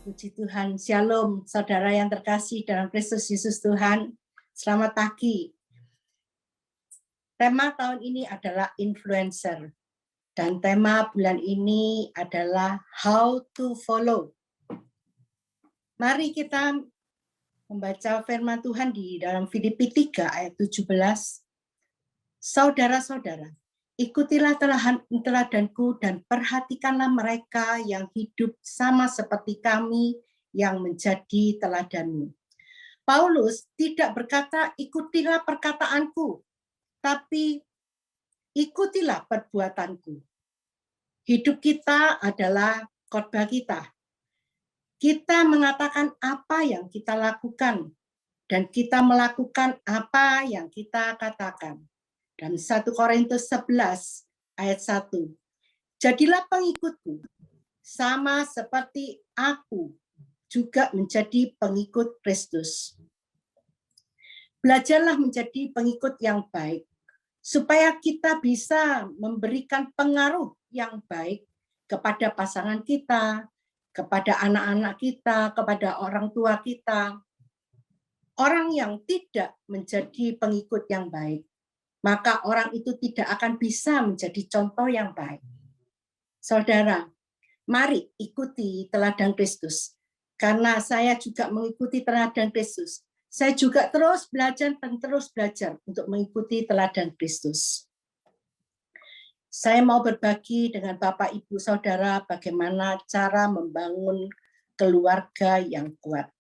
Puji Tuhan, Shalom, saudara yang terkasih dalam Kristus Yesus Tuhan. Selamat pagi. Tema tahun ini adalah influencer. Dan tema bulan ini adalah how to follow. Mari kita membaca firman Tuhan di dalam Filipi 3 ayat 17. Saudara-saudara, ikutilah teladanku dan perhatikanlah mereka yang hidup sama seperti kami yang menjadi teladanmu. Paulus tidak berkata, ikutilah perkataanku, tapi ikutilah perbuatanku. Hidup kita adalah khotbah kita. Kita mengatakan apa yang kita lakukan, dan kita melakukan apa yang kita katakan. Dan 1 Korintus 11 ayat 1. Jadilah pengikutku, sama seperti aku juga menjadi pengikut Kristus. Belajarlah menjadi pengikut yang baik, supaya kita bisa memberikan pengaruh yang baik kepada pasangan kita, kepada anak-anak kita, kepada orang tua kita. Orang yang tidak menjadi pengikut yang baik, maka orang itu tidak akan bisa menjadi contoh yang baik. Saudara, mari ikuti teladan Kristus. Karena saya juga mengikuti teladan Kristus. Saya juga terus belajar dan terus belajar untuk mengikuti teladan Kristus. Saya mau berbagi dengan Bapak, Ibu, Saudara bagaimana cara membangun keluarga yang kuat.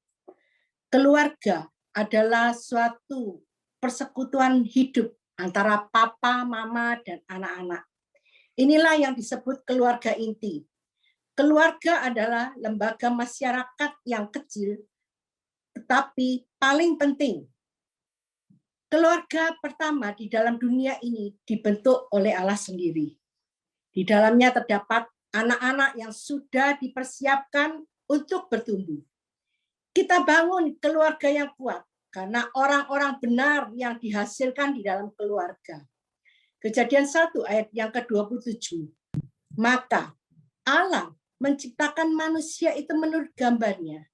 Keluarga adalah suatu persekutuan hidup antara papa, mama, dan anak-anak. Inilah yang disebut keluarga inti. Keluarga adalah lembaga masyarakat yang kecil, tetapi paling penting. Keluarga pertama di dalam dunia ini dibentuk oleh Allah sendiri. Di dalamnya terdapat anak-anak yang sudah dipersiapkan untuk bertumbuh. Kita bangun keluarga yang kuat, karena orang-orang benar yang dihasilkan di dalam keluarga. Kejadian 1 ayat yang ke-27. Maka Allah menciptakan manusia itu menurut gambarnya.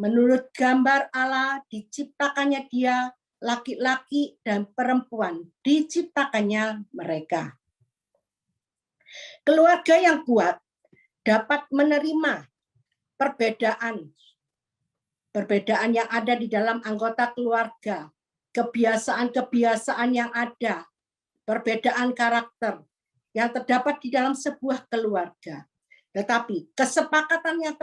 Menurut gambar Allah diciptakannya dia, laki-laki dan perempuan diciptakannya mereka. Keluarga yang kuat dapat menerima perbedaan yang ada di dalam anggota keluarga, kebiasaan-kebiasaan yang ada, perbedaan karakter yang terdapat di dalam sebuah keluarga. Tetapi kesepakatan yang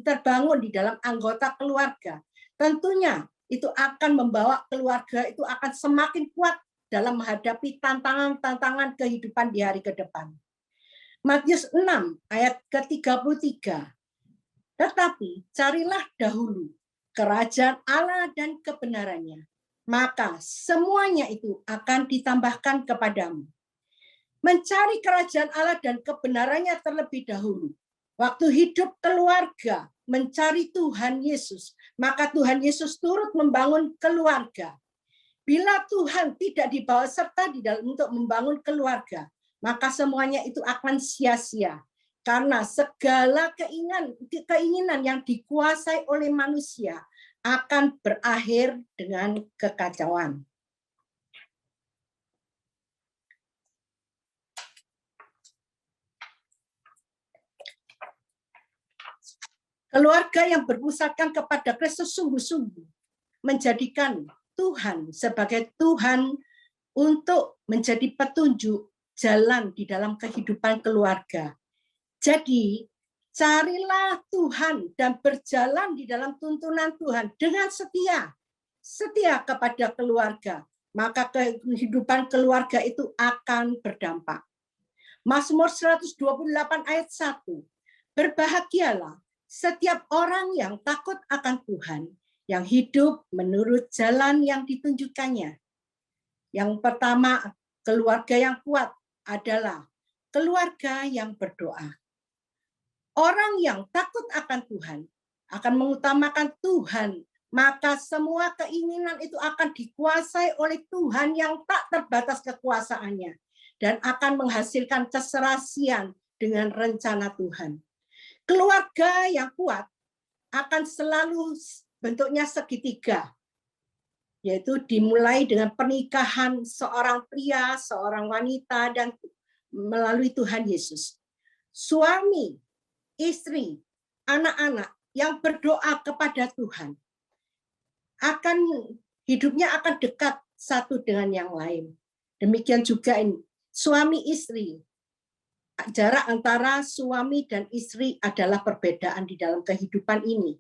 terbangun di dalam anggota keluarga, tentunya itu akan membawa keluarga itu akan semakin kuat dalam menghadapi tantangan-tantangan kehidupan di hari ke depan. Matius 6 ayat ke-33. Tetapi carilah dahulu kerajaan Allah dan kebenarannya, maka semuanya itu akan ditambahkan kepadamu. Mencari kerajaan Allah dan kebenarannya terlebih dahulu. Waktu hidup keluarga mencari Tuhan Yesus, maka Tuhan Yesus turut membangun keluarga. Bila Tuhan tidak dibawa serta di dalam untuk membangun keluarga, maka semuanya itu akan sia-sia. Karena segala keinginan yang dikuasai oleh manusia akan berakhir dengan kekacauan. Keluarga yang berpusatkan kepada Kristus sungguh-sungguh menjadikan Tuhan sebagai Tuhan untuk menjadi petunjuk jalan di dalam kehidupan keluarga. Jadi, carilah Tuhan dan berjalan di dalam tuntunan Tuhan dengan setia kepada keluarga, maka kehidupan keluarga itu akan berdampak. Mazmur 128 ayat 1. Berbahagialah setiap orang yang takut akan Tuhan, yang hidup menurut jalan yang ditunjukkannya. Yang pertama, keluarga yang kuat adalah keluarga yang berdoa. Orang yang takut akan Tuhan akan mengutamakan Tuhan, maka semua keinginan itu akan dikuasai oleh Tuhan yang tak terbatas kekuasaannya dan akan menghasilkan keserasian dengan rencana Tuhan. Keluarga yang kuat akan selalu bentuknya segitiga, yaitu dimulai dengan pernikahan seorang pria, seorang wanita, dan melalui Tuhan Yesus. Suami, istri, anak-anak yang berdoa kepada Tuhan, hidupnya akan dekat satu dengan yang lain. Demikian juga ini, suami istri. Jarak antara suami dan istri adalah perbedaan di dalam kehidupan ini.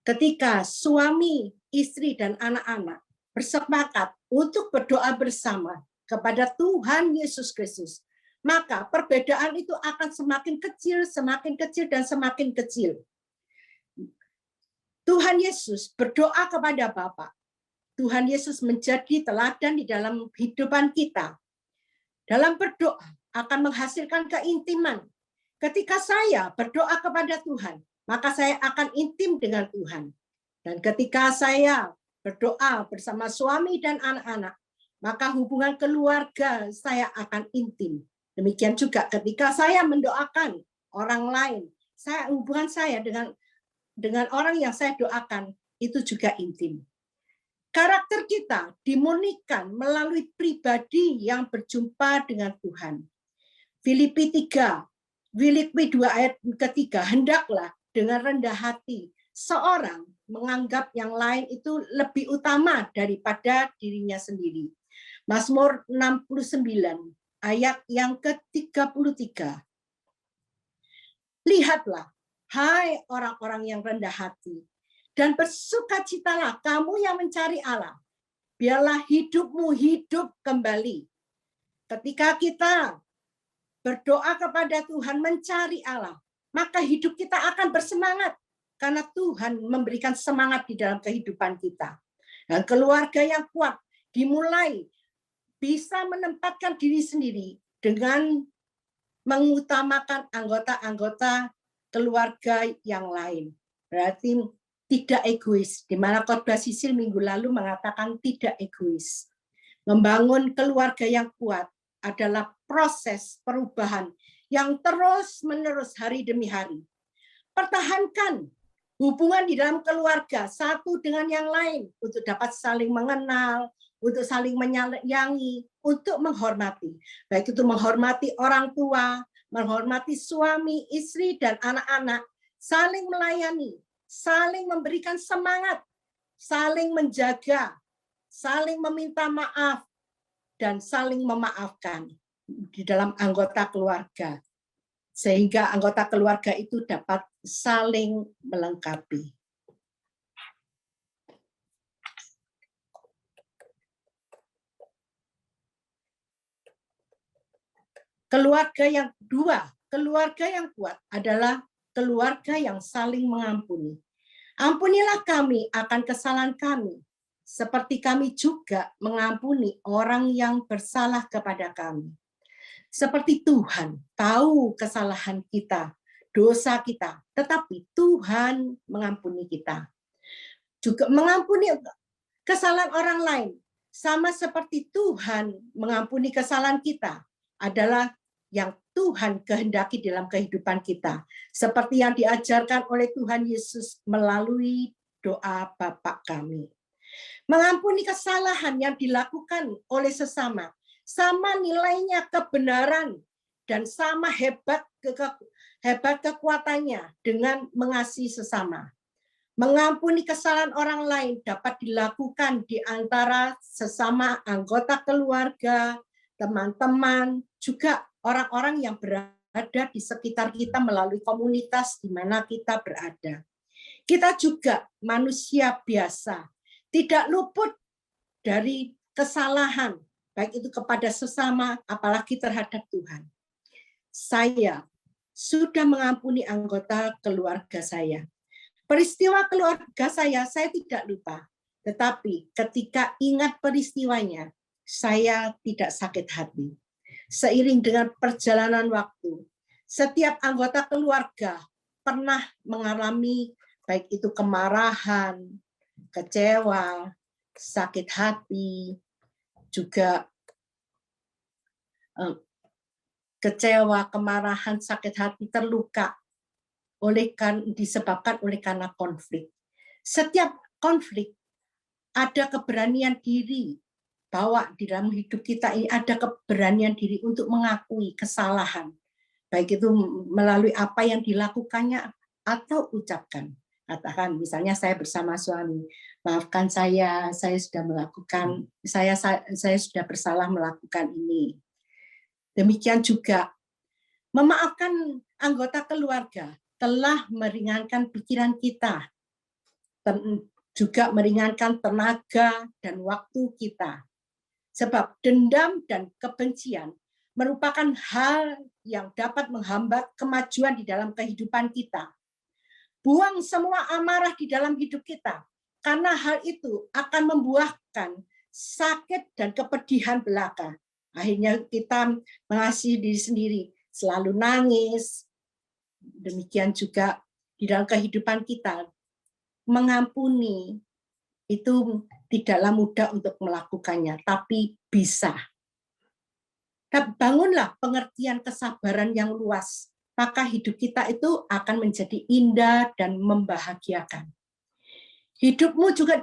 Ketika suami, istri, dan anak-anak bersepakat untuk berdoa bersama kepada Tuhan Yesus Kristus, maka perbedaan itu akan semakin kecil, dan semakin kecil. Tuhan Yesus berdoa kepada Bapa. Tuhan Yesus menjadi teladan di dalam kehidupan kita. Dalam berdoa akan menghasilkan keintiman. Ketika saya berdoa kepada Tuhan, maka saya akan intim dengan Tuhan. Dan ketika saya berdoa bersama suami dan anak-anak, maka hubungan keluarga saya akan intim. Demikian juga ketika saya mendoakan orang lain, hubungan saya dengan orang yang saya doakan itu juga intim. Karakter kita dimurnikan melalui pribadi yang berjumpa dengan Tuhan. Filipi 2 ayat ketiga, hendaklah dengan rendah hati seorang menganggap yang lain itu lebih utama daripada dirinya sendiri. Mazmur 69 ayat yang ke-33. Lihatlah, hai orang-orang yang rendah hati, dan bersukacitalah kamu yang mencari Allah. Biarlah hidupmu hidup kembali. Ketika kita berdoa kepada Tuhan, mencari Allah, maka hidup kita akan bersemangat. Karena Tuhan memberikan semangat di dalam kehidupan kita. Dan keluarga yang kuat dimulai bisa menempatkan diri sendiri dengan mengutamakan anggota-anggota keluarga yang lain. Berarti tidak egois, di mana khotbah Sisil minggu lalu mengatakan tidak egois. Membangun keluarga yang kuat adalah proses perubahan yang terus-menerus hari demi hari. Pertahankan hubungan di dalam keluarga satu dengan yang lain untuk dapat saling mengenal, untuk saling menyayangi, untuk menghormati. Baik itu menghormati orang tua, menghormati suami, istri, dan anak-anak, saling melayani, saling memberikan semangat, saling menjaga, saling meminta maaf, dan saling memaafkan di dalam anggota keluarga. Sehingga anggota keluarga itu dapat saling melengkapi. Keluarga yang kedua, keluarga yang kuat adalah keluarga yang saling mengampuni. Ampunilah kami akan kesalahan kami, seperti kami juga mengampuni orang yang bersalah kepada kami. Seperti Tuhan tahu kesalahan kita, dosa kita, tetapi Tuhan mengampuni kita. Juga mengampuni kesalahan orang lain, sama seperti Tuhan mengampuni kesalahan kita, adalah yang Tuhan kehendaki dalam kehidupan kita. Seperti yang diajarkan oleh Tuhan Yesus melalui doa Bapa kami. Mengampuni kesalahan yang dilakukan oleh sesama, sama nilainya kebenaran dan sama hebat kekuatannya dengan mengasihi sesama. Mengampuni kesalahan orang lain dapat dilakukan di antara sesama anggota keluarga, teman-teman, juga orang-orang yang berada di sekitar kita melalui komunitas di mana kita berada. Kita juga manusia biasa, tidak luput dari kesalahan, baik itu kepada sesama, apalagi terhadap Tuhan. Saya sudah mengampuni anggota keluarga saya. Peristiwa keluarga saya tidak lupa. Tetapi ketika ingat peristiwanya, saya tidak sakit hati. Seiring dengan perjalanan waktu, setiap anggota keluarga pernah mengalami baik itu kemarahan, kecewa, sakit hati, juga kecewa, kemarahan, sakit hati, terluka disebabkan karena konflik. Setiap konflik ada keberanian diri, bahwa di dalam hidup kita ini ada keberanian diri untuk mengakui kesalahan, baik itu melalui apa yang dilakukannya atau ucapkan. Katakan misalnya saya bersama suami, maafkan saya sudah melakukan, saya sudah bersalah melakukan ini. Demikian juga memaafkan anggota keluarga telah meringankan pikiran kita, juga meringankan tenaga dan waktu kita. Sebab dendam dan kebencian merupakan hal yang dapat menghambat kemajuan di dalam kehidupan kita. Buang semua amarah di dalam hidup kita, karena hal itu akan membuahkan sakit dan kepedihan belaka. Akhirnya kita mengasihi diri sendiri, selalu nangis. Demikian juga di dalam kehidupan kita, mengampuni itu tidaklah mudah untuk melakukannya, tapi bisa. Bangunlah pengertian kesabaran yang luas, maka hidup kita itu akan menjadi indah dan membahagiakan. Hidupmu juga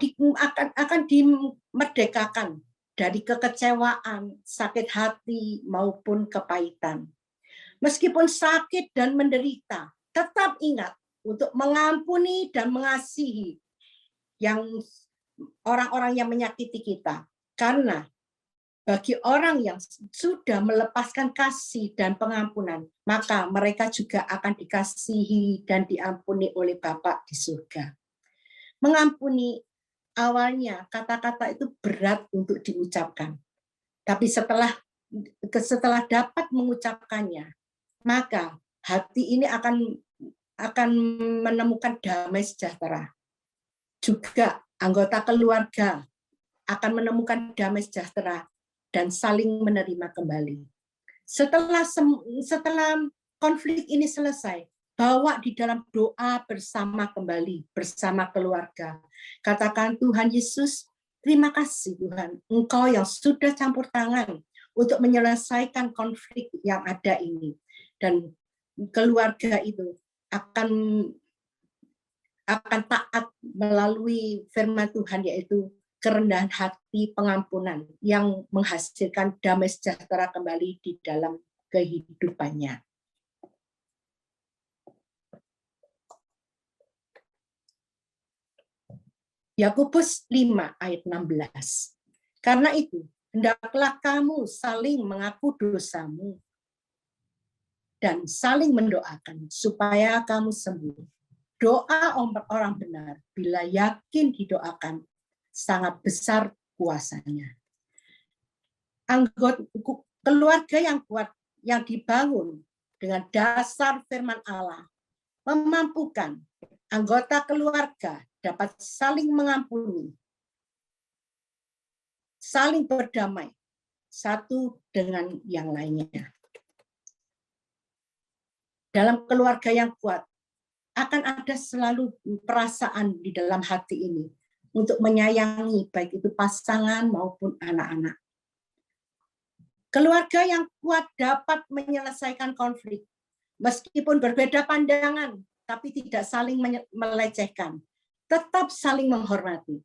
akan dimerdekakan dari kekecewaan, sakit hati, maupun kepahitan. Meskipun sakit dan menderita, tetap ingat untuk mengampuni dan mengasihi yang orang-orang yang menyakiti kita. Karena bagi orang yang sudah melepaskan kasih dan pengampunan, maka mereka juga akan dikasihi dan diampuni oleh Bapa di surga. Mengampuni, awalnya kata-kata itu berat untuk diucapkan. Tapi setelah dapat mengucapkannya, maka hati ini akan menemukan damai sejahtera. Juga anggota keluarga akan menemukan damai sejahtera dan saling menerima kembali. Setelah konflik ini selesai, bawa di dalam doa bersama kembali, bersama keluarga. Katakan, Tuhan Yesus, terima kasih Tuhan, Engkau yang sudah campur tangan untuk menyelesaikan konflik yang ada ini. Dan keluarga itu akan taat melalui firman Tuhan, yaitu kerendahan hati, pengampunan yang menghasilkan damai sejahtera kembali di dalam kehidupannya. Yakobus 5 ayat 16. Karena itu, hendaklah kamu saling mengaku dosamu dan saling mendoakan supaya kamu sembuh. Doa orang benar bila yakin didoakan sangat besar kuasanya. Anggota keluarga yang kuat yang dibangun dengan dasar firman Allah memampukan anggota keluarga dapat saling mengampuni, saling berdamai satu dengan yang lainnya. Dalam keluarga yang kuat akan ada selalu perasaan di dalam hati ini untuk menyayangi baik itu pasangan maupun anak-anak. Keluarga yang kuat dapat menyelesaikan konflik meskipun berbeda pandangan, tapi tidak saling melecehkan, tetap saling menghormati.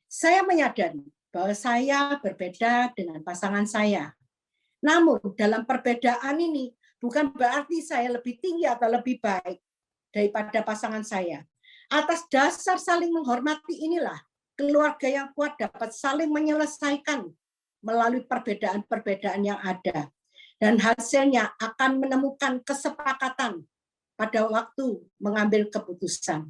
Saya menyadari bahwa saya berbeda dengan pasangan saya. Namun dalam perbedaan ini bukan berarti saya lebih tinggi atau lebih baik daripada pasangan saya. Atas dasar saling menghormati inilah keluarga yang kuat dapat saling menyelesaikan melalui perbedaan-perbedaan yang ada. Dan hasilnya akan menemukan kesepakatan pada waktu mengambil keputusan.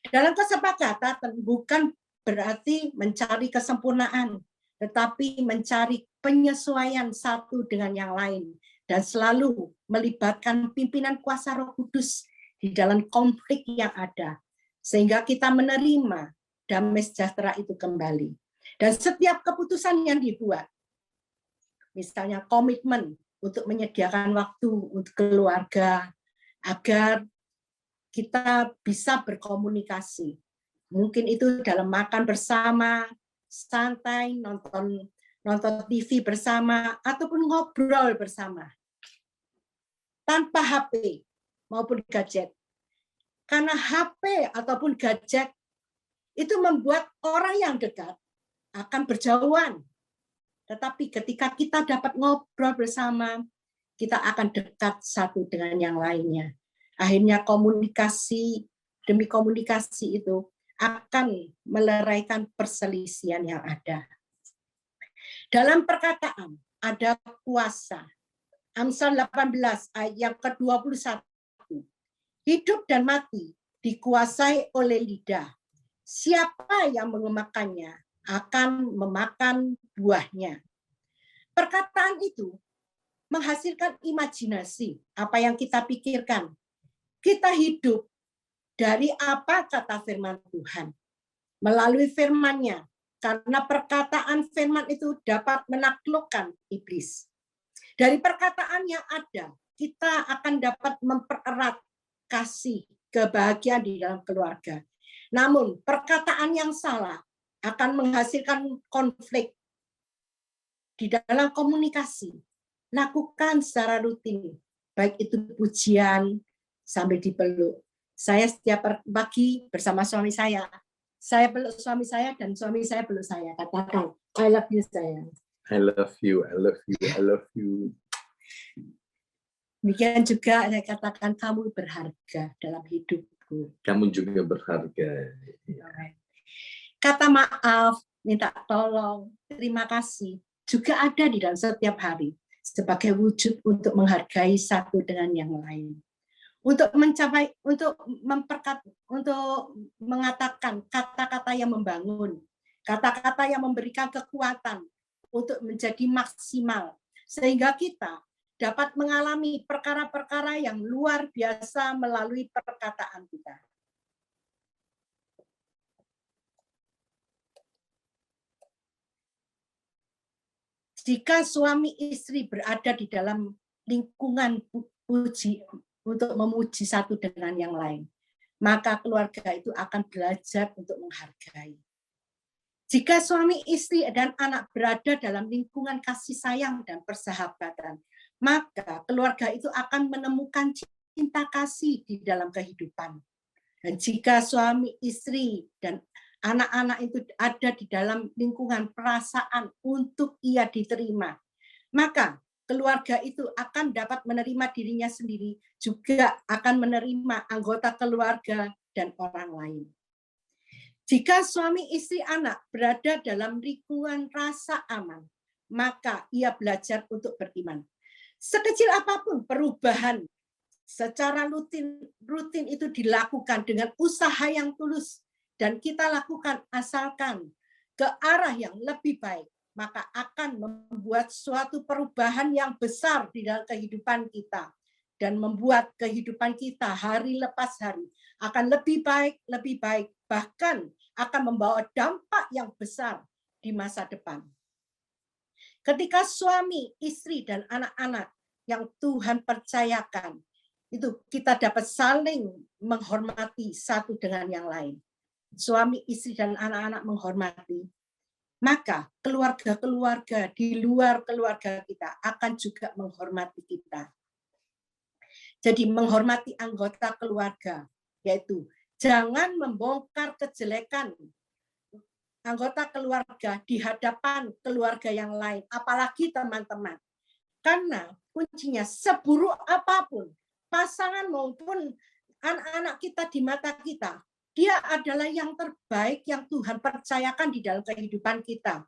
Dalam kesepakatan bukan berarti mencari kesempurnaan, tetapi mencari penyesuaian satu dengan yang lain dan selalu melibatkan pimpinan kuasa Roh Kudus di dalam konflik yang ada, sehingga kita menerima damai sejahtera itu kembali. Dan setiap keputusan yang dibuat, misalnya komitmen untuk menyediakan waktu untuk keluarga, agar kita bisa berkomunikasi. Mungkin itu dalam makan bersama, santai, nonton TV bersama, ataupun ngobrol bersama. Tanpa HP maupun gadget. Karena HP ataupun gadget itu membuat orang yang dekat akan berjauhan. Tetapi ketika kita dapat ngobrol bersama, kita akan dekat satu dengan yang lainnya. Akhirnya komunikasi demi komunikasi itu akan meleraikan perselisihan yang ada. Dalam perkataan ada kuasa. Amsal 18 ayat yang ke-21. Hidup dan mati dikuasai oleh lidah. Siapa yang mengemakannya akan memakan buahnya. Perkataan itu menghasilkan imajinasi, apa yang kita pikirkan. Kita hidup dari apa kata firman Tuhan. Melalui firman-Nya. Karena perkataan firman itu dapat menaklukkan iblis. Dari perkataan yang ada, kita akan dapat mempererat kasih, kebahagiaan di dalam keluarga. Namun, perkataan yang salah akan menghasilkan konflik di dalam komunikasi. Lakukan secara rutin, baik itu pujian sambil dipeluk. Saya setiap pagi bersama suami saya peluk suami saya dan suami saya peluk saya. Katakan, I love you sayang. I love you, I love you, I love you. Demikian juga saya katakan kamu berharga dalam hidupku. Kamu juga berharga. Kata maaf, minta tolong, terima kasih juga ada di dalam setiap hari sebagai wujud untuk menghargai satu dengan yang lain. Untuk mencapai, untuk mengatakan kata-kata yang membangun, kata-kata yang memberikan kekuatan untuk menjadi maksimal, sehingga kita dapat mengalami perkara-perkara yang luar biasa melalui perkataan kita. Jika suami istri berada di dalam lingkungan puji untuk memuji satu dengan yang lain, maka keluarga itu akan belajar untuk menghargai. Jika suami istri dan anak berada dalam lingkungan kasih sayang dan persahabatan, maka keluarga itu akan menemukan cinta kasih di dalam kehidupan. Dan jika suami istri dan anak-anak itu ada di dalam lingkungan perasaan untuk ia diterima, maka keluarga itu akan dapat menerima dirinya sendiri, juga akan menerima anggota keluarga dan orang lain. Jika suami istri anak berada dalam lingkungan rasa aman, maka ia belajar untuk beriman. Sekecil apapun perubahan secara rutin itu dilakukan dengan usaha yang tulus, dan kita lakukan asalkan ke arah yang lebih baik, maka akan membuat suatu perubahan yang besar di dalam kehidupan kita dan membuat kehidupan kita hari lepas hari akan lebih baik, bahkan akan membawa dampak yang besar di masa depan. Ketika suami, istri, dan anak-anak yang Tuhan percayakan, itu kita dapat saling menghormati satu dengan yang lain. Suami, istri, dan anak-anak menghormati, maka keluarga-keluarga di luar keluarga kita akan juga menghormati kita. Jadi menghormati anggota keluarga, yaitu jangan membongkar kejelekan anggota keluarga di hadapan keluarga yang lain, apalagi teman-teman. Karena kuncinya seburuk apapun pasangan maupun anak-anak kita di mata kita, dia adalah yang terbaik yang Tuhan percayakan di dalam kehidupan kita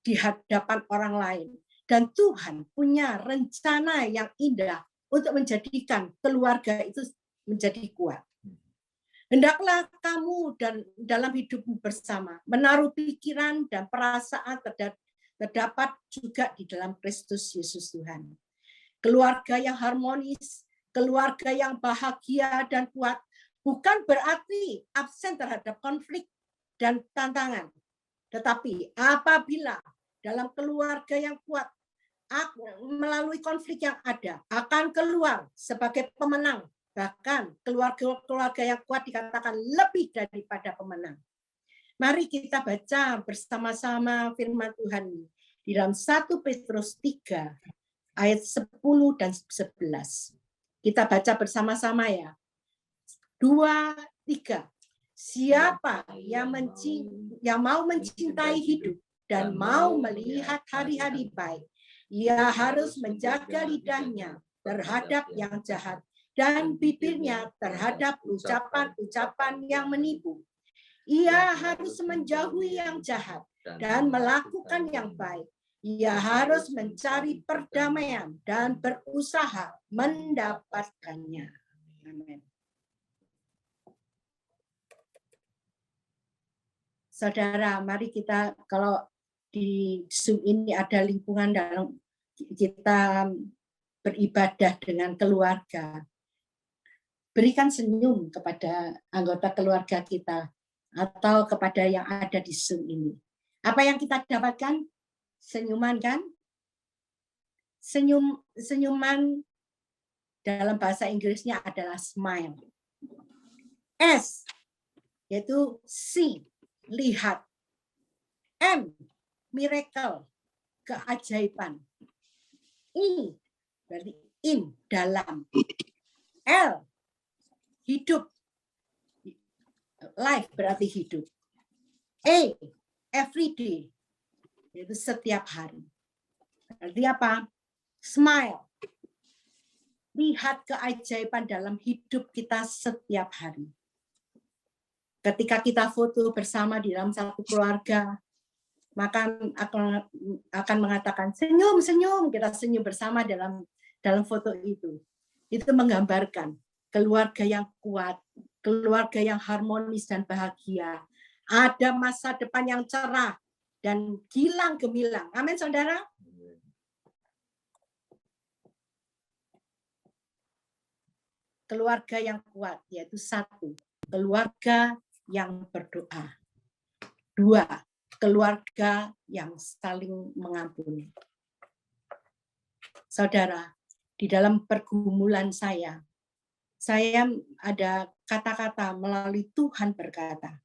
di hadapan orang lain. Dan Tuhan punya rencana yang indah untuk menjadikan keluarga itu menjadi kuat. Hendaklah kamu dan dalam hidupmu bersama menaruh pikiran dan perasaan terdapat juga di dalam Kristus Yesus Tuhan. Keluarga yang harmonis, keluarga yang bahagia dan kuat, bukan berarti absen terhadap konflik dan tantangan. Tetapi apabila dalam keluarga yang kuat, melalui konflik yang ada, akan keluar sebagai pemenang. Bahkan keluarga-keluarga yang kuat dikatakan lebih daripada pemenang. Mari kita baca bersama-sama firman Tuhan di dalam 1 Petrus 3 ayat 10 dan 11. Kita baca bersama-sama ya. 2, 3. Siapa yang mau mencintai hidup dan mau melihat hari-hari baik, ia harus menjaga lidahnya terhadap yang jahat dan bibirnya terhadap ucapan-ucapan yang menipu. Ia harus menjauhi yang jahat dan melakukan yang baik. Ia harus mencari perdamaian dan berusaha mendapatkannya. Amin. Saudara, mari kita, kalau di Zoom ini ada lingkungan dalam kita beribadah dengan keluarga, berikan senyum kepada anggota keluarga kita atau kepada yang ada di Zoom ini. Apa yang kita dapatkan? Senyuman, kan? Senyuman dalam bahasa Inggrisnya adalah smile. S, yaitu see, lihat. M, miracle, keajaiban. I, berarti in, dalam. L, hidup. Life berarti hidup. A, everyday, yaitu setiap hari. Berarti apa? Smile. Lihat keajaiban dalam hidup kita setiap hari. Ketika kita foto bersama di dalam satu keluarga, maka akan mengatakan senyum, senyum. Kita senyum bersama dalam foto itu. Itu menggambarkan keluarga yang kuat, keluarga yang harmonis dan bahagia. Ada masa depan yang cerah dan gilang gemilang. Amin, saudara. Keluarga yang kuat, yaitu 1, keluarga yang berdoa. 2, keluarga yang saling mengampuni. Saudara, di dalam pergumulan saya ada kata-kata melalui Tuhan berkata.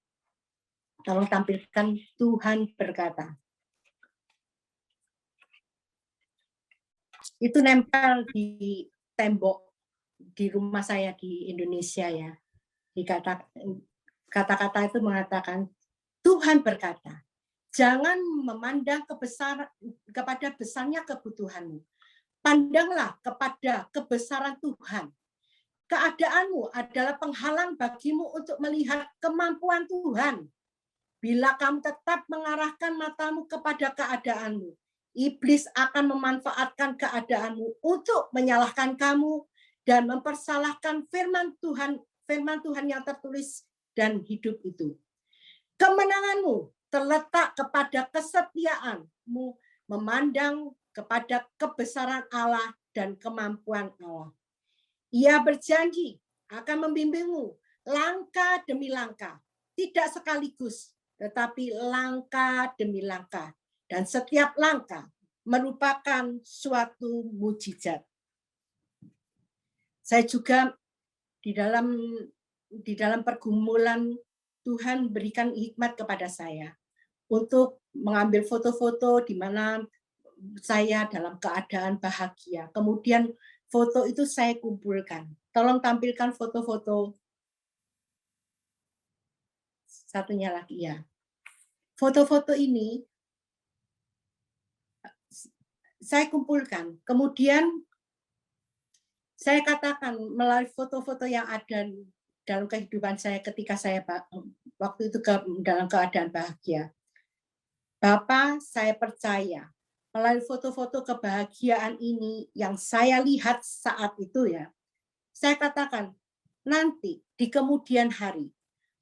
Tolong tampilkan Tuhan berkata. Itu nempel di tembok di rumah saya di Indonesia ya. Kata-kata itu mengatakan, Tuhan berkata, jangan memandang kepada besarnya kebutuhanmu. Pandanglah kepada kebesaran Tuhan. Keadaanmu adalah penghalang bagimu untuk melihat kemampuan Tuhan. Bila kamu tetap mengarahkan matamu kepada keadaanmu, iblis akan memanfaatkan keadaanmu untuk menyalahkan kamu dan mempersalahkan firman Tuhan yang tertulis dan hidup itu. Kemenanganmu terletak kepada kesetiaanmu memandang kepada kebesaran Allah dan kemampuan Allah. Ia berjanji akan membimbingmu langkah demi langkah, tidak sekaligus, tetapi langkah demi langkah. Dan setiap langkah merupakan suatu mukjizat. Saya juga di dalam pergumulan Tuhan berikan hikmat kepada saya untuk mengambil foto-foto di mana saya dalam keadaan bahagia. Kemudian foto itu saya kumpulkan. Tolong tampilkan foto-foto. Satunya lagi ya. Foto-foto ini saya kumpulkan. Kemudian saya katakan melalui foto-foto yang ada dalam kehidupan saya ketika saya waktu itu dalam keadaan bahagia. Bapak, saya percaya melalui foto-foto kebahagiaan ini yang saya lihat saat itu ya, saya katakan nanti di kemudian hari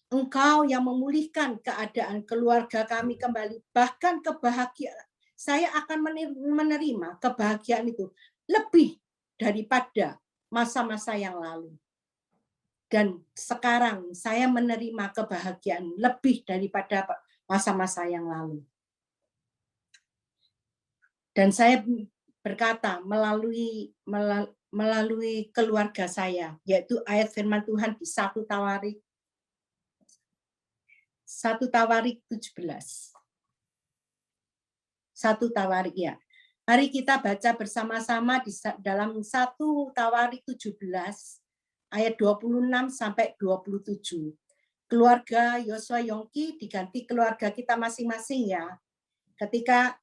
Engkau yang memulihkan keadaan keluarga kami kembali, bahkan kebahagiaan saya akan menerima kebahagiaan itu lebih daripada masa-masa yang lalu. Dan sekarang saya menerima kebahagiaan lebih daripada masa-masa yang lalu. Dan saya berkata melalui keluarga saya, yaitu ayat firman Tuhan di 1 Tawarik 17. 1 Tawarik ya. Mari kita baca bersama-sama di dalam 1 Tawarik 17 ayat 26 sampai 27. Keluarga Yosua Yongki diganti keluarga kita masing-masing ya. Ketika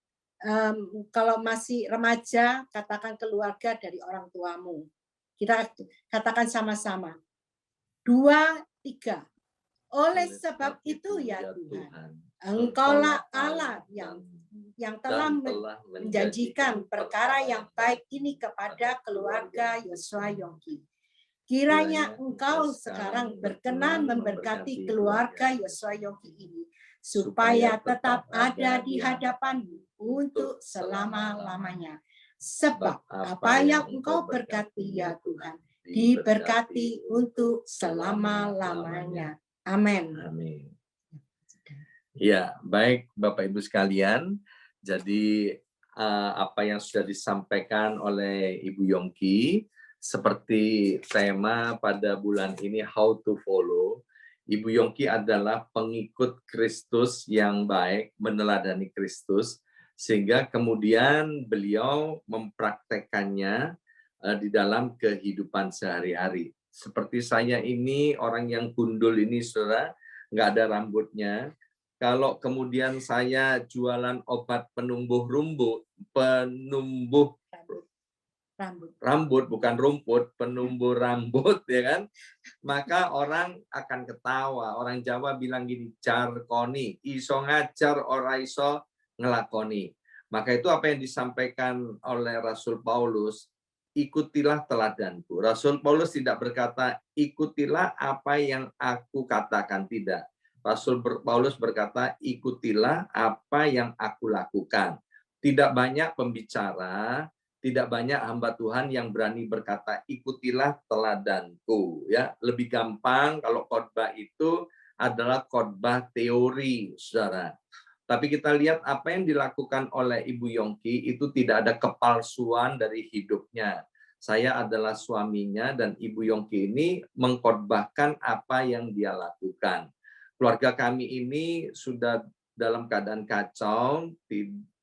kalau masih remaja, katakan keluarga dari orang tuamu. Kita katakan sama-sama. 2, 3. Oleh sebab itu ya Tuhan, Engkaulah Allah yang telah menjanjikan perkara yang baik ini kepada keluarga Yosua Yongki. Kiranya Engkau sekarang berkenan memberkati keluarga Yosua Yongki ini, supaya tetap ada di hadapan-Mu untuk selama-lamanya. Sebab apa yang Engkau berkati ya Tuhan, diberkati untuk selama-lamanya. Amin. Amin. Ya, baik Bapak Ibu sekalian. Jadi apa yang sudah disampaikan oleh Ibu Yongki seperti tema pada bulan ini, How to Follow. Ibu Yongki adalah pengikut Kristus yang baik, meneladani Kristus, sehingga kemudian beliau mempraktekannya di dalam kehidupan sehari-hari. Seperti saya ini, orang yang gundul ini, saudara, nggak ada rambutnya. Kalau kemudian saya jualan obat penumbuh rambut, bukan rumput, penumbuh rambut, ya kan? Maka orang akan ketawa. Orang Jawa bilang gini, jarkoni, iso ngajar, ora iso ngelakoni. Maka itu apa yang disampaikan oleh Rasul Paulus, ikutilah teladanku. Rasul Paulus tidak berkata, ikutilah apa yang aku katakan, tidak. Rasul Paulus berkata, ikutilah apa yang aku lakukan. Tidak banyak pembicara, tidak banyak hamba Tuhan yang berani berkata, ikutilah teladanku. Ya, lebih gampang kalau khotbah itu adalah khotbah teori, saudara. Tapi kita lihat apa yang dilakukan oleh Ibu Yongki itu tidak ada kepalsuan dari hidupnya. Saya adalah suaminya dan Ibu Yongki ini mengkhotbahkan apa yang dia lakukan. Keluarga kami ini sudah dalam keadaan kacau,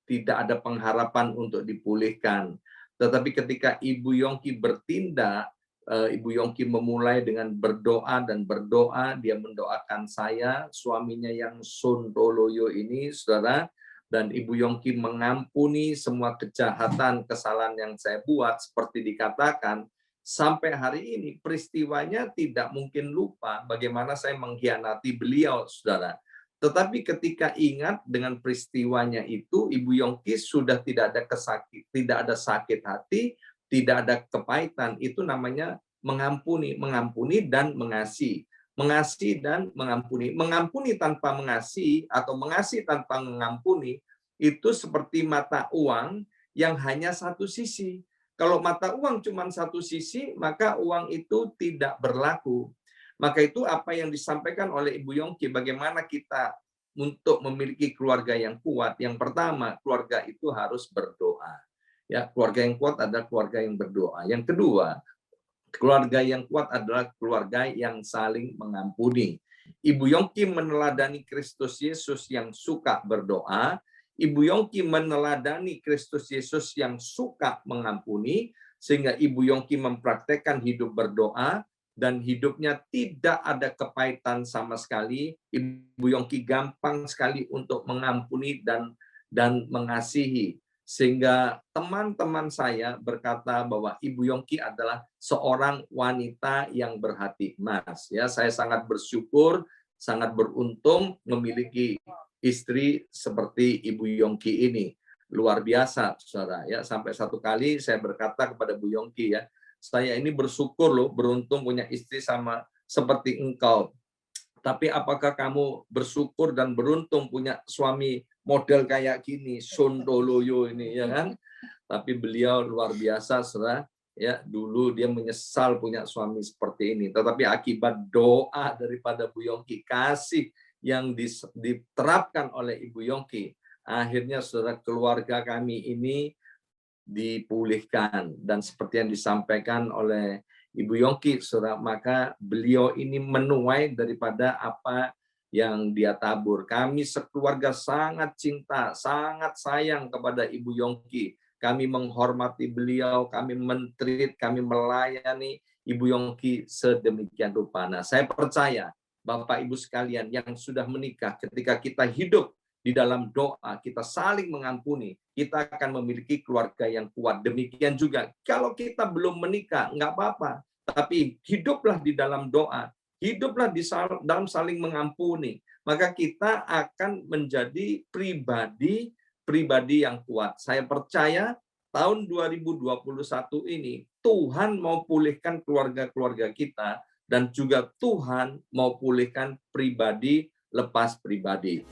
tidak ada pengharapan untuk dipulihkan. Tetapi ketika Ibu Yongki bertindak, Ibu Yongki memulai dengan berdoa dan berdoa, dia mendoakan saya, suaminya yang sontoloyo ini, saudara, dan Ibu Yongki mengampuni semua kejahatan, kesalahan yang saya buat, seperti dikatakan, sampai hari ini peristiwanya tidak mungkin lupa bagaimana saya mengkhianati beliau, saudara. Tetapi ketika ingat dengan peristiwanya itu, Ibu Yongki sudah tidak ada sakit hati, tidak ada kepahitan. Itu namanya mengampuni, mengampuni dan mengasihi. Mengasihi dan mengampuni. Mengampuni tanpa mengasihi atau mengasihi tanpa mengampuni itu seperti mata uang yang hanya satu sisi. Kalau mata uang cuma satu sisi, maka uang itu tidak berlaku. Maka itu apa yang disampaikan oleh Ibu Yongki, bagaimana kita untuk memiliki keluarga yang kuat. Yang pertama, keluarga itu harus berdoa. Ya, keluarga yang kuat adalah keluarga yang berdoa. Yang kedua, keluarga yang kuat adalah keluarga yang saling mengampuni. Ibu Yongki meneladani Kristus Yesus yang suka berdoa. Ibu Yongki meneladani Kristus Yesus yang suka mengampuni, sehingga Ibu Yongki mempraktekkan hidup berdoa, dan hidupnya tidak ada kepahitan sama sekali. Ibu Yongki gampang sekali untuk mengampuni dan mengasihi. Sehingga teman-teman saya berkata bahwa Ibu Yongki adalah seorang wanita yang berhati emas. Ya, saya sangat bersyukur, sangat beruntung memiliki istri seperti Ibu Yongki ini. Luar biasa, saudara. Ya, sampai satu kali saya berkata kepada Bu Yongki, ya, saya ini bersyukur loh, beruntung punya istri sama seperti engkau. Tapi apakah kamu bersyukur dan beruntung punya suami model kayak gini, sontoloyo ini, ya kan? Tapi beliau luar biasa, saudara. Ya, dulu dia menyesal punya suami seperti ini. Tetapi akibat doa daripada Bu Yongki, kasih yang diterapkan oleh Ibu Yongki, akhirnya saudara, keluarga kami ini dipulihkan. Dan seperti yang disampaikan oleh Ibu Yongki, saudara, maka beliau ini menuai daripada apa yang dia tabur. Kami sekeluarga sangat cinta, sangat sayang kepada Ibu Yongki. kami menghormati beliau, kami mentreat, kami melayani Ibu Yongki sedemikian rupa. Nah, saya percaya Bapak Ibu sekalian yang sudah menikah, ketika kita hidup di dalam doa, kita saling mengampuni, kita akan memiliki keluarga yang kuat. Demikian juga kalau kita belum menikah, enggak apa-apa, tapi hiduplah di dalam doa, hiduplah dalam saling mengampuni, maka kita akan menjadi pribadi yang kuat. Saya percaya tahun 2021 ini Tuhan mau pulihkan keluarga-keluarga kita, dan juga Tuhan mau pulihkan pribadi lepas pribadi.